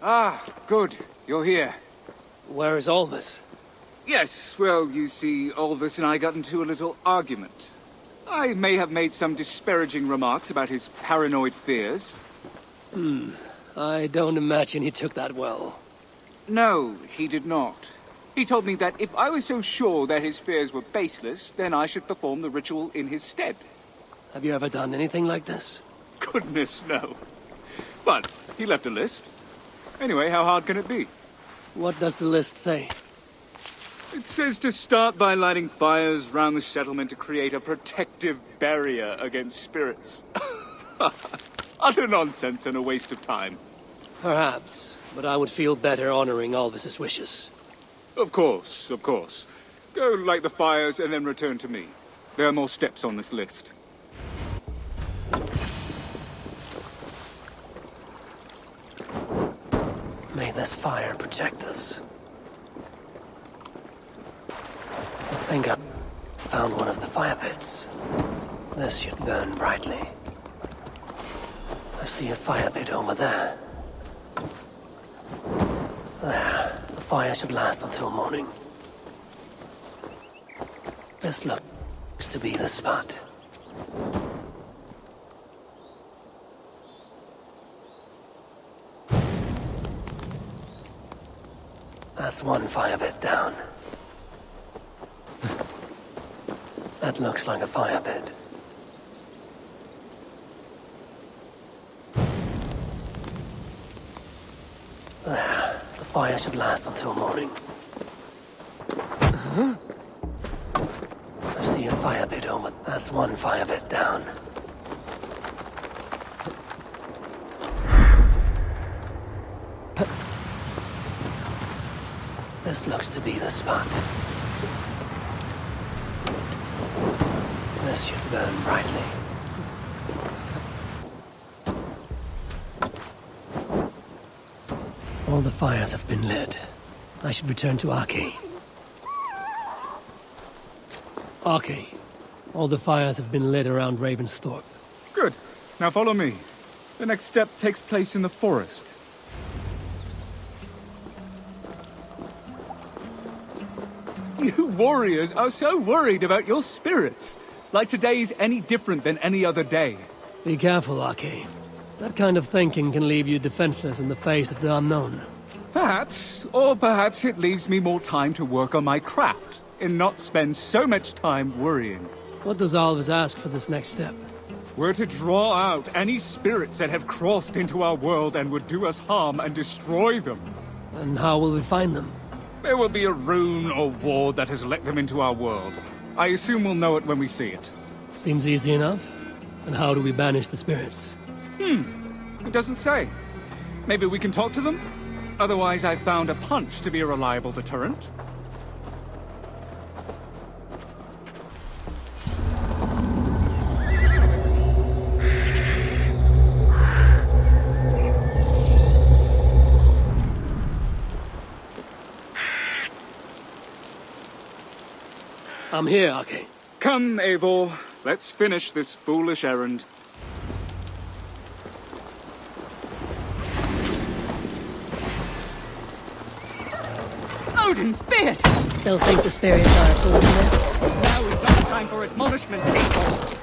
Ah, good. You're here. Where is Alvis? Yes, well, you see, Alvis and I got into a little argument. I may have made some disparaging remarks about his paranoid fears. I don't imagine he took that well. No, he did not. He told me that if I was so sure that his fears were baseless, then I should perform the ritual in his stead. Have you ever done anything like this? Goodness, no. But he left a list. Anyway, how hard can it be? What does the list say? It says to start by lighting fires round the settlement to create a protective barrier against spirits. Utter nonsense and a waste of time. Perhaps, but I would feel better honoring Alvis's wishes. Of course, of course. Go light the fires and then return to me. There are more steps on this list. May this fire protect us. I think I found one of the fire pits. This should burn brightly. I see a fire pit over there. There. The fire should last until morning. This looks to be the spot. That's one fire pit down. That looks like a fire pit. There. The fire should last until morning. I see a fire pit over. That's one fire pit down. This looks to be the spot. This should burn brightly. All the fires have been lit. I should return to Aki. Aki. All the fires have been lit around Ravensthorpe. Good. Now follow me. The next step takes place in the forest. You warriors are so worried about your spirits. Like today's any different than any other day. Be careful, Aki. That kind of thinking can leave you defenseless in the face of the unknown. Perhaps, or perhaps it leaves me more time to work on my craft, and not spend so much time worrying. What does Alvis ask for this next step? We're to draw out any spirits that have crossed into our world and would do us harm and destroy them. And how will we find them? There will be a rune or ward that has let them into our world. I assume we'll know it when we see it. Seems easy enough. And how do we banish the spirits? It doesn't say. Maybe we can talk to them? Otherwise, I've found a punch to be a reliable deterrent. I'm here, Aki. Come, Eivor. Let's finish this foolish errand. Odin's beard! Still think the spirits are fortunate? Now is not the time for admonishments, Eivor.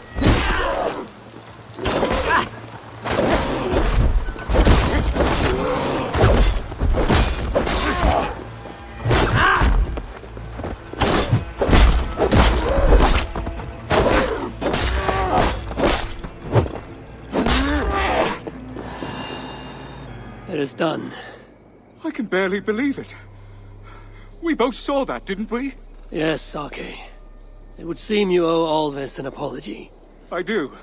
It is done. I can barely believe it. We both saw that, didn't we? Yes, Aki. It would seem you owe Alvis an apology. I do.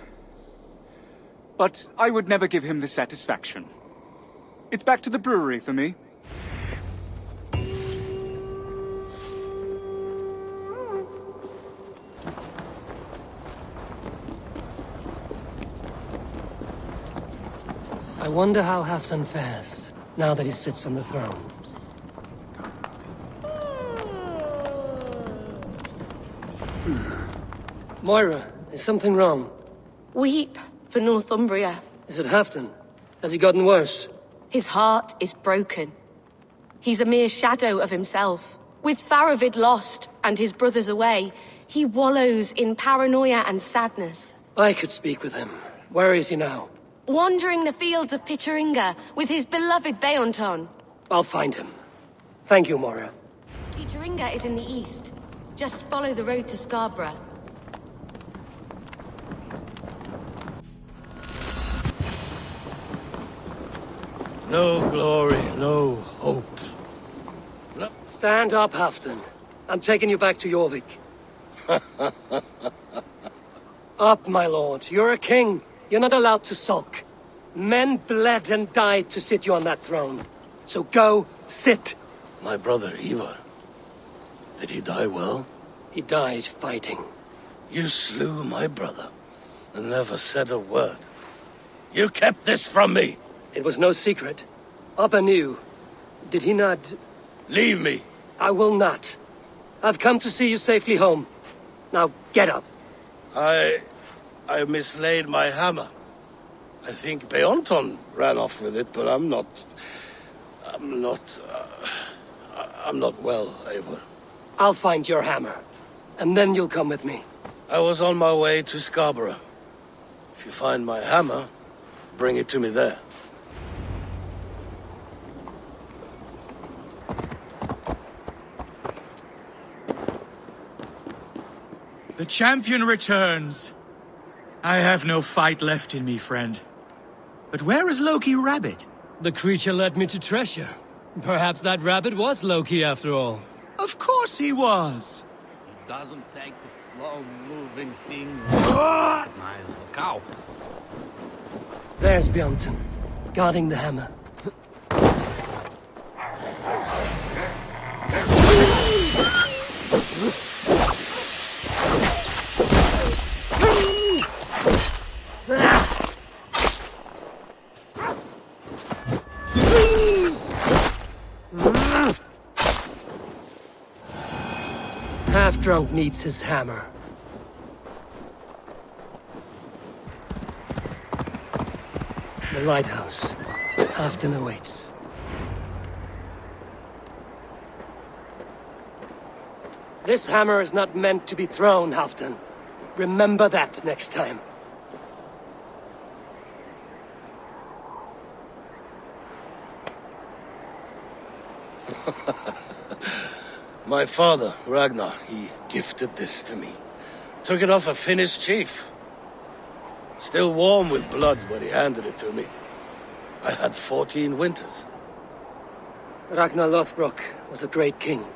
But I would never give him the satisfaction. It's back to the brewery for me. I wonder how Halfdan fares, now that he sits on the throne. Moira, is something wrong? Weep for Northumbria. Is it Halfdan? Has he gotten worse? His heart is broken. He's a mere shadow of himself. With Faravid lost and his brothers away, he wallows in paranoia and sadness. I could speak with him. Where is he now? Wandering the fields of Pitaringa with his beloved Beonton. I'll find him. Thank you, Moira. Pitaringa is in the east. Just follow the road to Scarborough. No glory, no hope. No. Stand up, Halfdan. I'm taking you back to Jorvik. Up, my lord. You're a king. You're not allowed to sulk. Men bled and died to sit you on that throne. So go, sit. My brother Eivor. Did he die well? He died fighting. You slew my brother and never said a word. You kept this from me. It was no secret. Abba knew. Did he not? Leave me. I will not. I've come to see you safely home. Now, get up. I mislaid my hammer. I think Beonton ran off with it, but I'm not well, Eivor. I'll find your hammer. And then you'll come with me. I was on my way to Scarborough. If you find my hammer, bring it to me there. The champion returns. I have no fight left in me, friend. But where is Loki Rabbit? The creature led me to treasure. Perhaps that rabbit was Loki after all. Of course he was. It doesn't take a slow-moving thing to recognize a cow. There's Bjornton, guarding the hammer. Half-drunk needs his hammer. The lighthouse. Halfdan awaits. This hammer is not meant to be thrown, Halfdan. Remember that next time. My father, Ragnar, he gifted this to me. Took it off a Finnish chief. Still warm with blood when he handed it to me. I had 14 winters. Ragnar Lothbrok was a great king.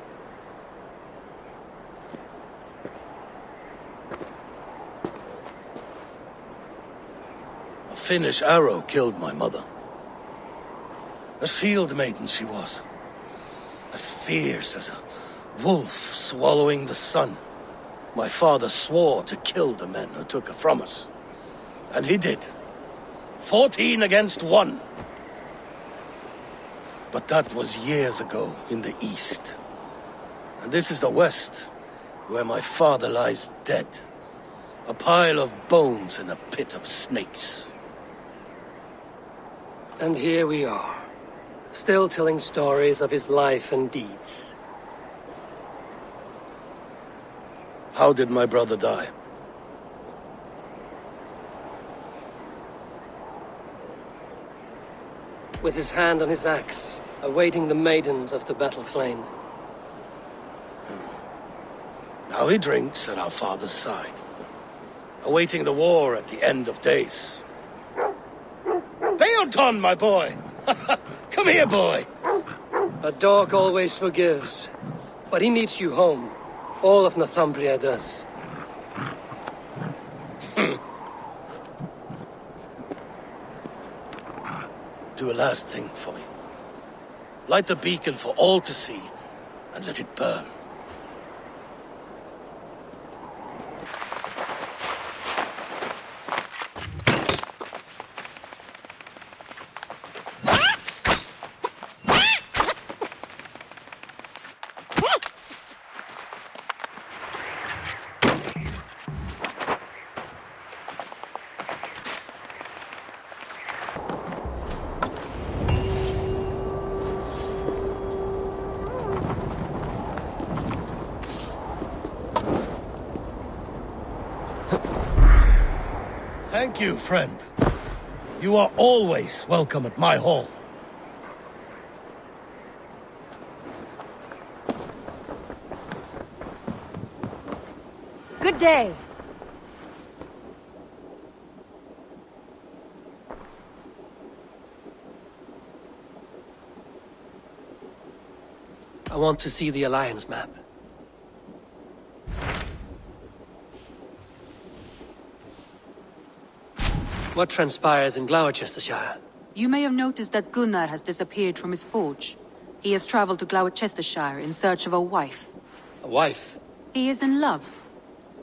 A Finnish arrow killed my mother. A shield maiden she was. As fierce as a wolf swallowing the sun. My father swore to kill the men who took her from us. And he did. 14 against 1. But that was years ago in the east. And this is the west, where my father lies dead. A pile of bones in a pit of snakes. And here we are, still telling stories of his life and deeds. How did my brother die? With his hand on his axe, awaiting the maidens of the battle slain. Now he drinks at our father's side, awaiting the war at the end of days. Beonton, my boy! Come here, boy! A dog always forgives, but he needs you home. All of Northumbria does. Do a last thing for me. Light the beacon for all to see, and let it burn. Thank you, friend. You are always welcome at my hall. Good day. I want to see the Alliance map. What transpires in Gloucestershire? You may have noticed that Gunnar has disappeared from his forge. He has traveled to Gloucestershire in search of a wife. A wife? He is in love.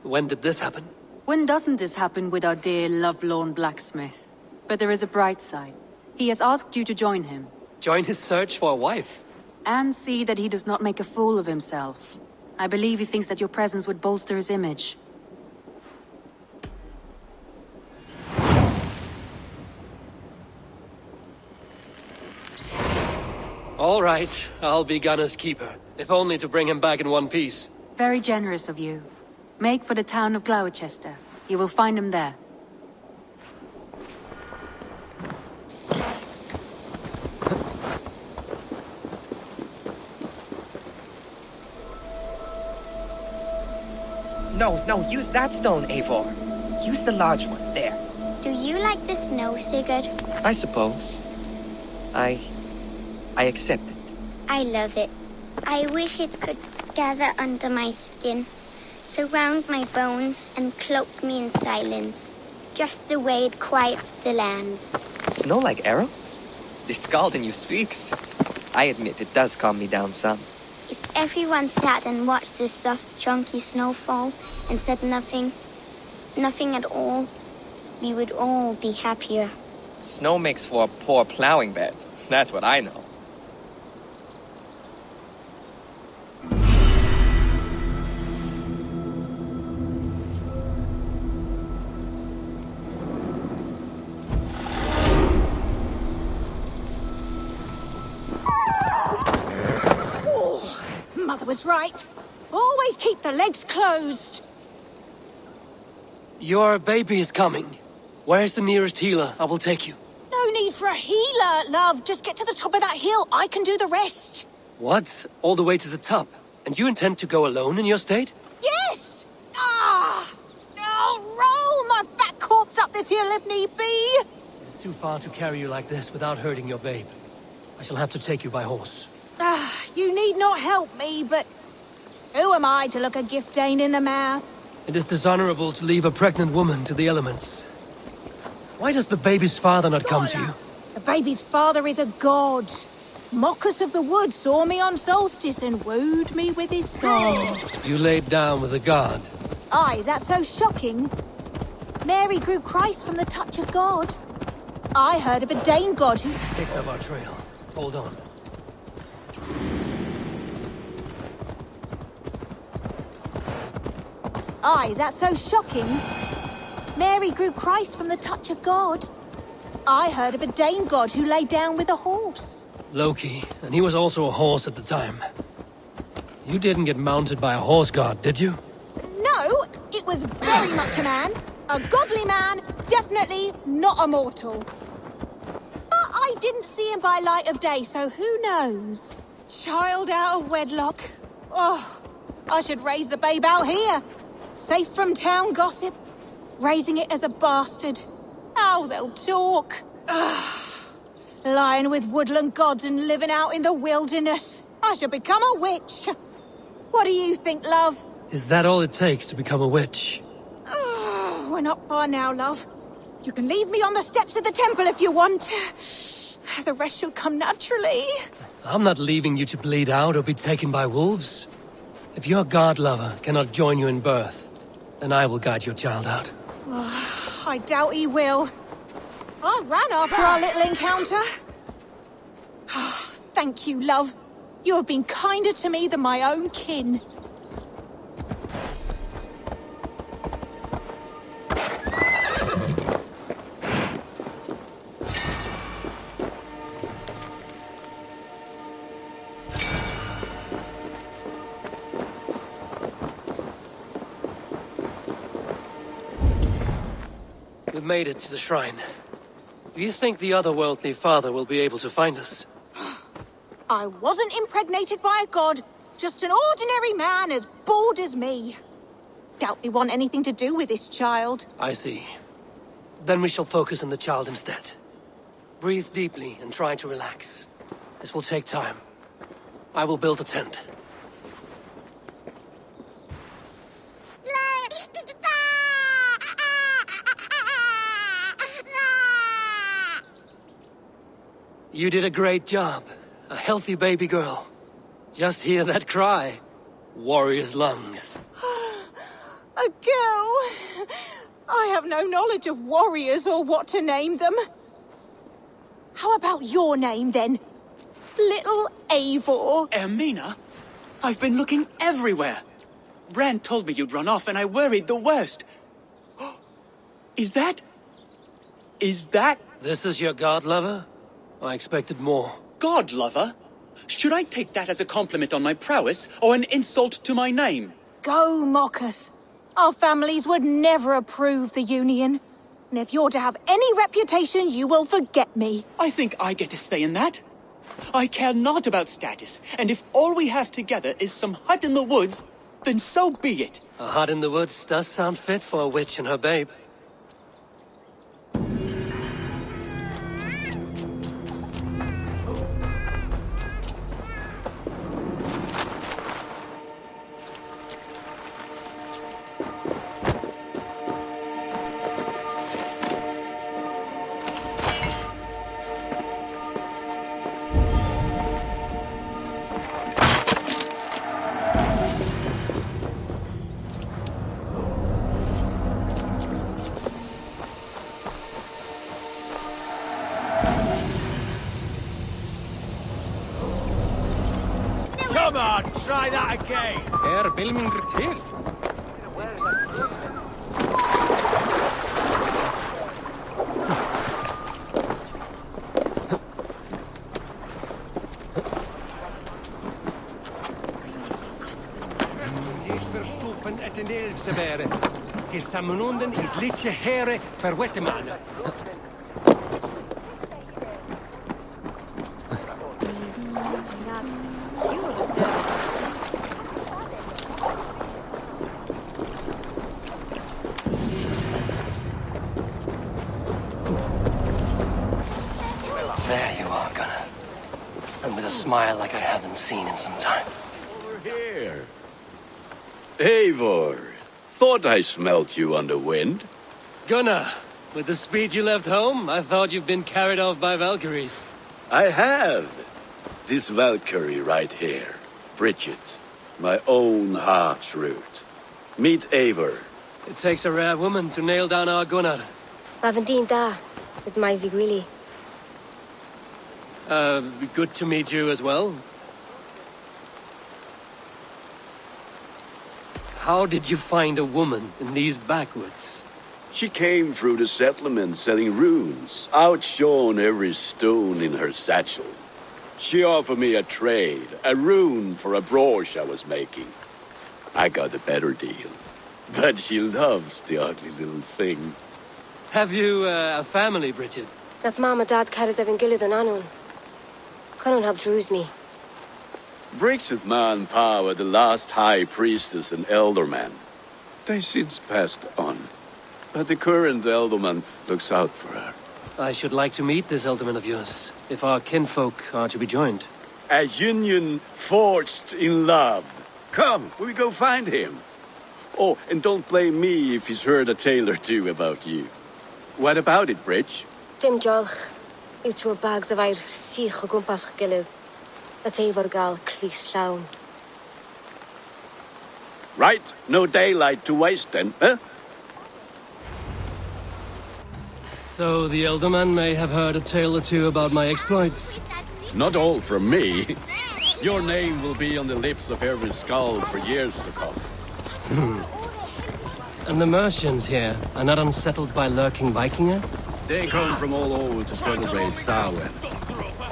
When did this happen? When doesn't this happen with our dear lovelorn blacksmith? But there is a bright side. He has asked you to join him. Join his search for a wife? And see that he does not make a fool of himself. I believe he thinks that your presence would bolster his image. All right, I'll be Gunner's keeper, if only to bring him back in one piece. Very generous of you. Make for the town of Gloucester. You will find him there. No, use that stone, Eivor. Use the large one, there. Do you like the snow, Sigurd? I suppose. I accept it. I love it. I wish it could gather under my skin, surround my bones, and cloak me in silence. Just the way it quiets the land. Snow like arrows? The Skald in you speaks. I admit it does calm me down some. If everyone sat and watched the soft, chunky snowfall and said nothing at all, we would all be happier. Snow makes for a poor plowing bed. That's what I know. Mother was right. Always keep the legs closed. Your baby is coming. Where's the nearest healer? I will take you. No need for a healer, love. Just get to the top of that hill. I can do the rest. What? All the way to the top? And you intend to go alone in your state? Yes! I'll roll my fat corpse up this hill if need be. It's too far to carry you like this without hurting your babe. I shall have to take you by horse. You need not help me, but who am I to look a gift Dane in the mouth? It is dishonorable to leave a pregnant woman to the elements. Why does the baby's father not come to you? The baby's father is a god. Mockers of the wood saw me on solstice and wooed me with his song. You laid down with a god. Aye, is that so shocking? Mary grew Christ from the touch of God. I heard of a Dane god who picked up our trail. Hold on. Aye, is that so shocking? Mary grew Christ from the touch of God. I heard of a Dane god who lay down with a horse. Loki, and he was also a horse at the time. You didn't get mounted by a horse god, did you? No, it was very much a man. A godly man, definitely not a mortal. But I didn't see him by light of day, so who knows? Child out of wedlock. Oh, I should raise the babe out here. Safe from town gossip. Raising it as a bastard. How they'll talk. Lying with woodland gods and living out in the wilderness. I should become a witch. What do you think, love? Is that all it takes to become a witch? We're not far now, love. You can leave me on the steps of the temple if you want. The rest shall come naturally. I'm not leaving you to bleed out or be taken by wolves. If your god lover cannot join you in birth, then I will guide your child out. I doubt he will. I ran after our little encounter. Thank you, love. You have been kinder to me than my own kin. We've made it to the shrine. Do you think the otherworldly father will be able to find us? I wasn't impregnated by a god, just an ordinary man as bored as me. Doubt we want anything to do with this child. I see. Then we shall focus on the child instead. Breathe deeply and try to relax. This will take time. I will build a tent. You did a great job. A healthy baby girl. Just hear that cry. Warrior's lungs. A girl? I have no knowledge of warriors or what to name them. How about your name, then? Little Eivor. Ermina? I've been looking everywhere. Brand told me you'd run off, and I worried the worst. Is that... This is your god lover? I expected more. God lover? Should I take that as a compliment on my prowess, or an insult to my name? Go mock us. Our families would never approve the union. And if you're to have any reputation, you will forget me. I think I get to stay in that. I care not about status, and if all we have together is some hut in the woods, then so be it. A hut in the woods does sound fit for a witch and her babe. Come on, try that again. Bilminger till. Verstoppen et en elfsevere. Gesammenunden is litje here per wettemane. There you are, Gunnar. And with a smile like I haven't seen in some time. Over here. Eivor, thought I smelt you on the wind. Gunnar, with the speed you left home, I thought you'd been carried off by Valkyries. I have. This Valkyrie right here. Bridget. My own heart's root. Meet Eivor. It takes a rare woman to nail down our Gunnar. Lavendine da, with my Zigwili. Good to meet you as well. How did you find a woman in these backwoods? She came through the settlement selling runes, outshone every stone in her satchel. She offered me a trade, a rune for a brooch I was making. I got a better deal. But she loves the ugly little thing. Have you a family, Bridget? Nath mama dad carried evan gilid an anun. Couldn't have drews me. Bridget man power the last high priestess and elderman. They since passed on. But the current elderman looks out for her. I should like to meet this elderman of yours, if our kinfolk are to be joined. A union forged in love. Come, we go find him. Oh, and don't blame me if he's heard a tale or two about you. What about it, Bridge? Dim jolch. Yw trwy bags of air sych o gwmpas gilid. That Eivor gal clis llawn. Right, no daylight to waste then, huh? So the elderman may have heard a tale or two about my exploits. Not all from me. Your name will be on the lips of every skald for years to come. And the Mercians here are not unsettled by lurking Vikinger? They come from all over to celebrate Samhain.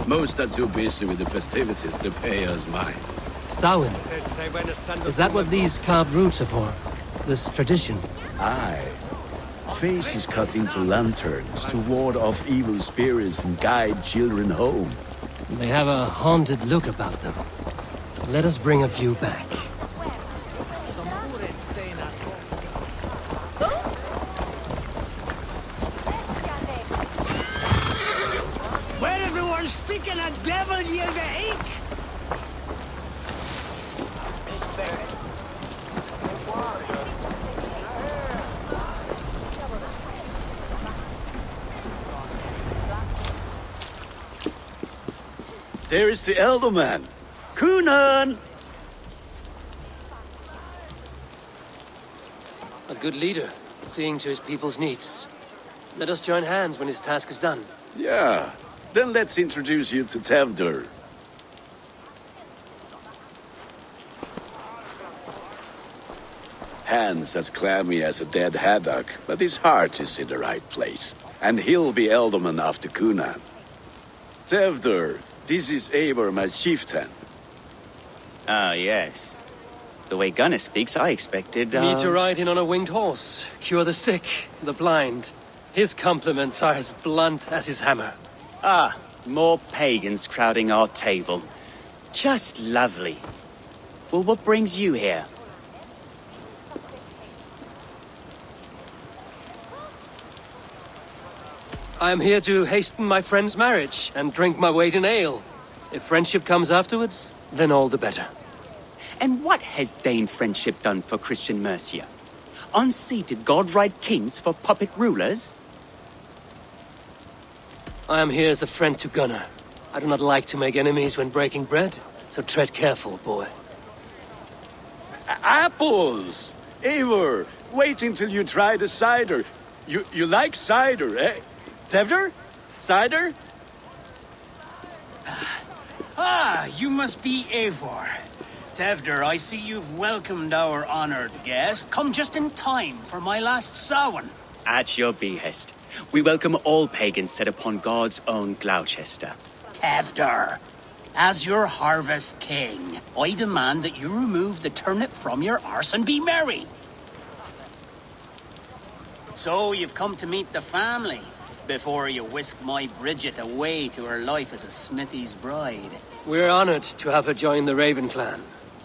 Most are too busy with the festivities to pay us mind. Samhain? Is that what these carved roots are for? This tradition? Aye. Faces cut into lanterns to ward off evil spirits and guide children home. They have a haunted look about them. Let us bring a few back. Where everyone's sticking a devil ye the ink? There is the Elderman. Kunan! A good leader, seeing to his people's needs. Let us join hands when his task is done. Yeah. Then let's introduce you to Tevdur. Hands as clammy as a dead haddock, but his heart is in the right place. And he'll be Elderman after Kunan. Tevdur, this is Eivor, my chieftain. Ah, yes. The way Gunnar speaks, I expected, Me to ride in on a winged horse, cure the sick, the blind. His compliments are as blunt as his hammer. Ah, more pagans crowding our table. Just lovely. Well, what brings you here? I am here to hasten my friend's marriage and drink my weight in ale. If friendship comes afterwards, then all the better. And what has Dane friendship done for Christian Mercia? Unseated godright kings for puppet rulers? I am here as a friend to Gunnar. I do not like to make enemies when breaking bread, so tread careful, boy. Apples! Eivor, wait until you try the cider. You like cider, eh? Tevdur? Cider? Ah, you must be Eivor. Tevdur, I see you've welcomed our honored guest. Come just in time for my last Samhain. At your behest. We welcome all pagans set upon God's own Gloucester. Tevdur, as your harvest king, I demand that you remove the turnip from your arse and be merry. So you've come to meet the family before you whisk my Bridget away to her life as a smithy's bride. We're honored to have her join the Raven clan,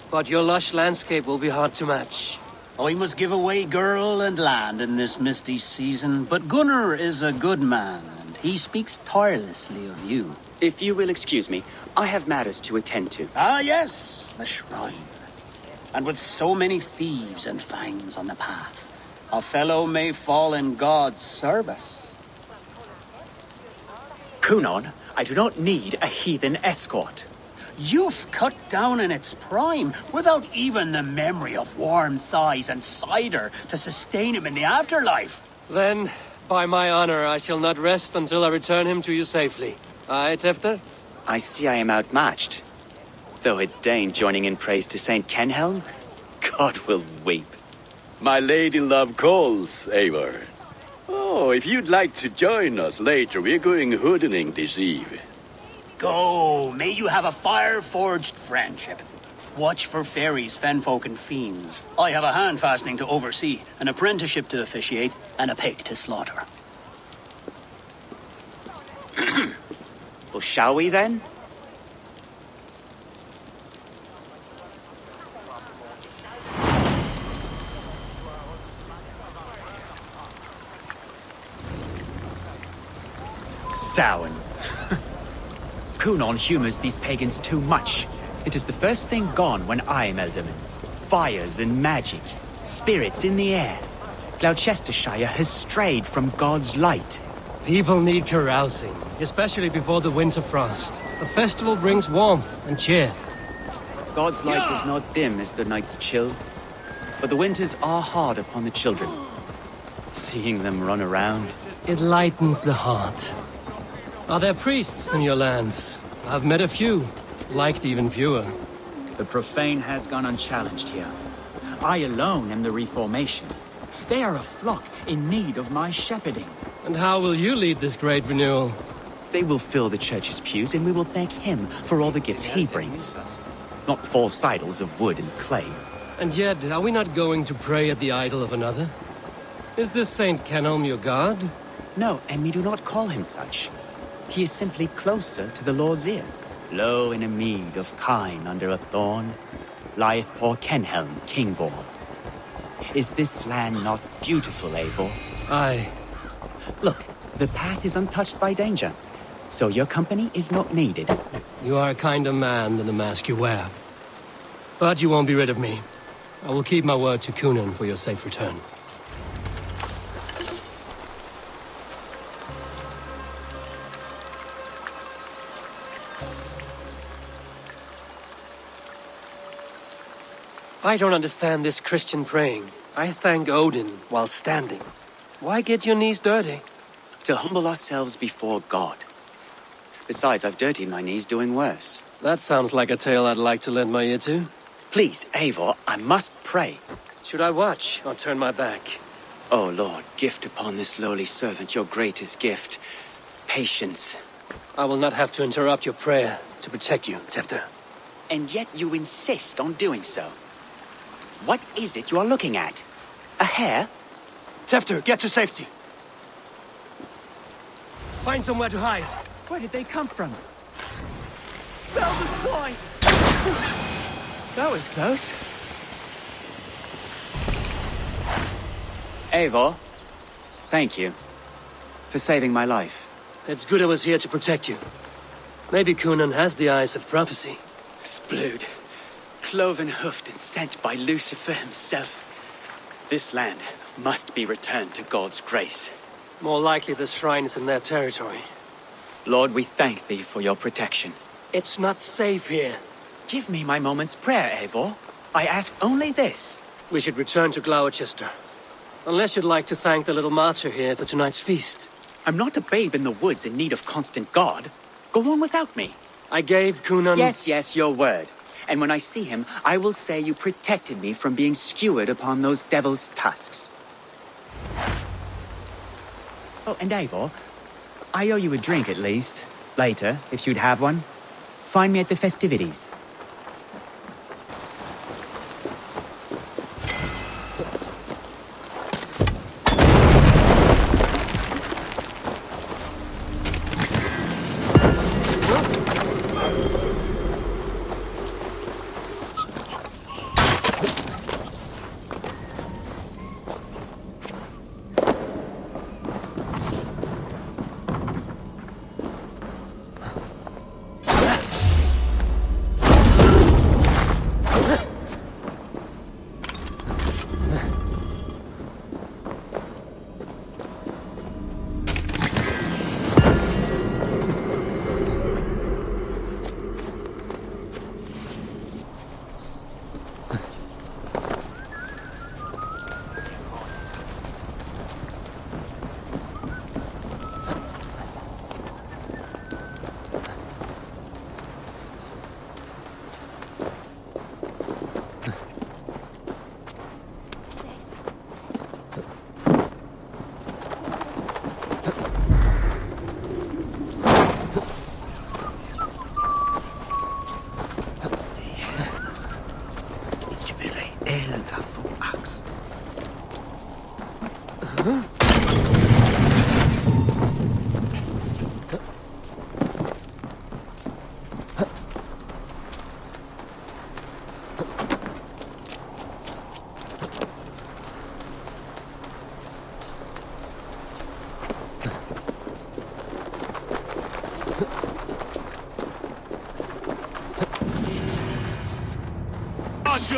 but your lush landscape will be hard to match. I must give away girl and land in this misty season, but Gunnar is a good man, and he speaks tirelessly of you. If you will excuse me, I have matters to attend to. Ah, yes, the shrine. And with so many thieves and fangs on the path, a fellow may fall in God's service. Kunan, I do not need a heathen escort. Youth cut down in its prime, without even the memory of warm thighs and cider to sustain him in the afterlife. Then, by my honor, I shall not rest until I return him to you safely. Aye, Tevdur? I see I am outmatched. Though a Dane joining in praise to Saint Kenhelm, God will weep. My lady love calls, Eivor. Oh, if you'd like to join us later, we're going hoodening this eve. Go, may you have a fire-forged friendship. Watch for fairies, fenfolk, and fiends. I have a hand fastening to oversee, an apprenticeship to officiate, and a pig to slaughter. Well, shall we then? Samhain. Kunan humors these pagans too much. It is the first thing gone when I am Elderman. Fires and magic, spirits in the air. Gloucestershire has strayed from God's light. People need carousing, especially before the winter frost. A festival brings warmth and cheer. God's light does not dim as the nights chill, but the winters are hard upon the children. Seeing them run around, it lightens the heart. Are there priests in your lands? I've met a few, liked even fewer. The profane has gone unchallenged here. I alone am the Reformation. They are a flock in need of my shepherding. And how will you lead this great renewal? They will fill the church's pews, and we will thank him for all the gifts he brings. Not false idols of wood and clay. And yet, are we not going to pray at the idol of another? Is this Saint Kenelm your god? No, and we do not call him such. He is simply closer to the Lord's ear. Low in a mead of kine under a thorn, lieth poor Kenhelm, Kingborn. Is this land not beautiful, Eivor? Aye. Look, the path is untouched by danger, so your company is not needed. You are a kinder man than the mask you wear. But you won't be rid of me. I will keep my word to Kunan for your safe return. I don't understand this Christian praying. I thank Odin while standing. Why get your knees dirty? To humble ourselves before God. Besides, I've dirtied my knees doing worse. That sounds like a tale I'd like to lend my ear to. Please, Eivor, I must pray. Should I watch or turn my back? Oh, Lord, gift upon this lowly servant your greatest gift. Patience. I will not have to interrupt your prayer to protect you, Tefter. And yet you insist on doing so. What is it you are looking at? A hare? Tefter, get to safety. Find somewhere to hide. Where did they come from? Bell the swine! That was close. Eivor, thank you for saving my life. It's good I was here to protect you. Maybe Kunan has the eyes of prophecy. Splood, cloven-hoofed and sent by Lucifer himself. This land must be returned to God's grace. More likely the shrine is in their territory. Lord, we thank thee for your protection. It's not safe here. Give me my moment's prayer, Eivor. I ask only this. We should return to Gloucester. Unless you'd like to thank the little martyr here for tonight's feast. I'm not a babe in the woods in need of constant guard. Go on without me. I gave Kunan... Yes, your word. And when I see him, I will say you protected me from being skewered upon those devil's tusks. Oh, and Eivor, I owe you a drink at least. Later, if you'd have one. Find me at the festivities.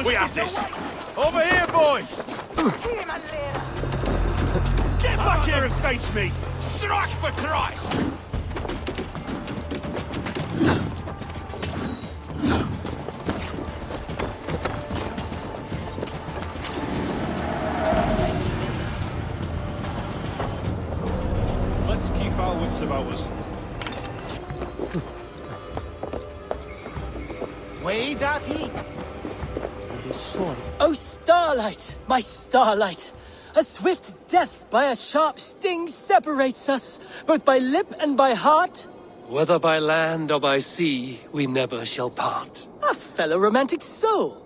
We have this. Over here, boys! Get back here and face me! Strike for Christ! Let's keep our wits about us. Way doth he? Oh, Starlight, my Starlight! A swift death by a sharp sting separates us, both by lip and by heart. Whether by land or by sea, we never shall part. A fellow romantic soul.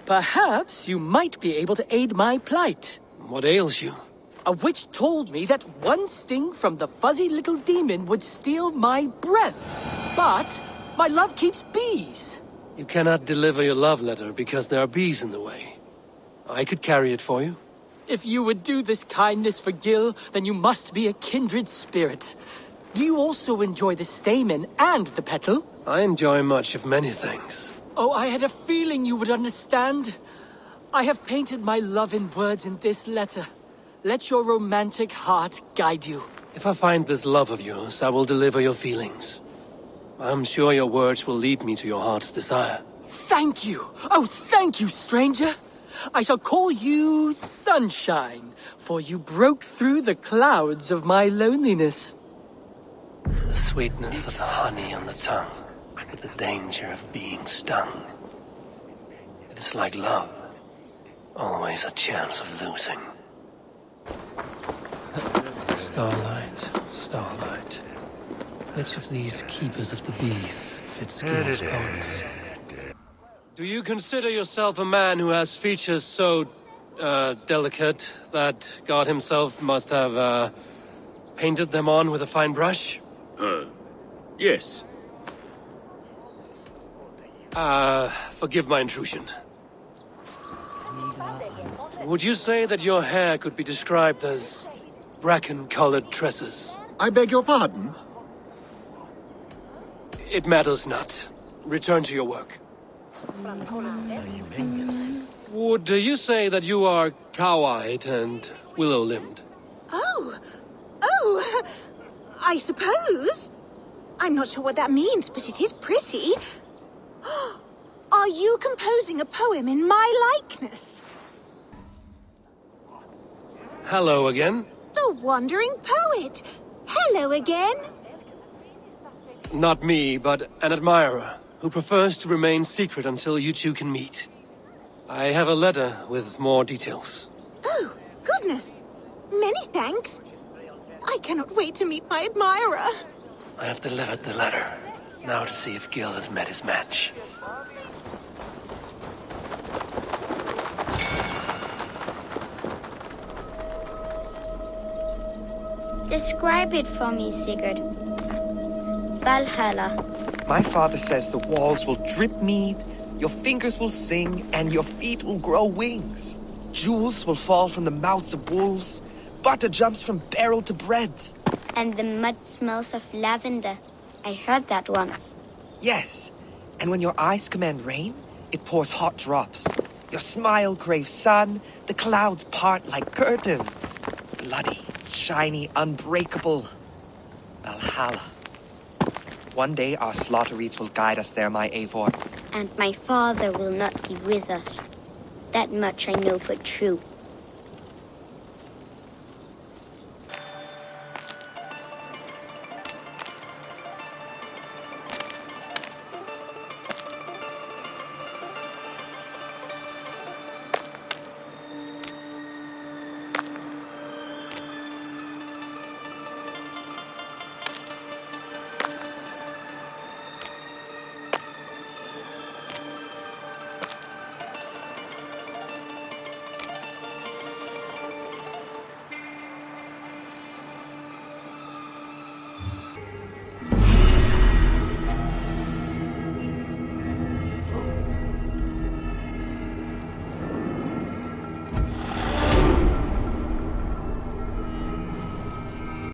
Perhaps you might be able to aid my plight. What ails you? A witch told me that one sting from the fuzzy little demon would steal my breath. But my love keeps bees. You cannot deliver your love letter because there are bees in the way. I could carry it for you. If you would do this kindness for Gil, then you must be a kindred spirit. Do you also enjoy the stamen and the petal? I enjoy much of many things. Oh, I had a feeling you would understand. I have painted my love in words in this letter. Let your romantic heart guide you. If I find this love of yours, I will deliver your feelings. I'm sure your words will lead me to your heart's desire. Thank you! Oh, thank you, stranger! I shall call you Sunshine, for you broke through the clouds of my loneliness. The sweetness of honey on the tongue, with the danger of being stung. It is like love, always a chance of losing. Starlight, starlight. Which of these keepers of the bees fits Gil's poems? Do you consider yourself a man who has features so, delicate that God himself must have, painted them on with a fine brush? Yes. Forgive my intrusion. Would you say that your hair could be described as bracken-colored tresses? I beg your pardon? It matters not. Return to your work. Would you say that you are cow-eyed and willow-limbed? Oh, I suppose. I'm not sure what that means, but it is pretty. Are you composing a poem in my likeness? Hello again. The Wandering Poet. Hello again. Not me, but an admirer who prefers to remain secret until you two can meet. I have a letter with more details. Oh, goodness. Many thanks. I cannot wait to meet my admirer. I have delivered the letter. Now to see if Gil has met his match. Describe it for me, Sigurd. Valhalla. My father says the walls will drip mead, your fingers will sing, and your feet will grow wings. Jewels will fall from the mouths of wolves, butter jumps from barrel to bread. And the mud smells of lavender. I heard that once. Yes, and when your eyes command rain, it pours hot drops. Your smile craves sun, the clouds part like curtains. Bloody, shiny, unbreakable. Valhalla. One day our slaughter reeds will guide us there, my Eivor. And my father will not be with us. That much I know for truth.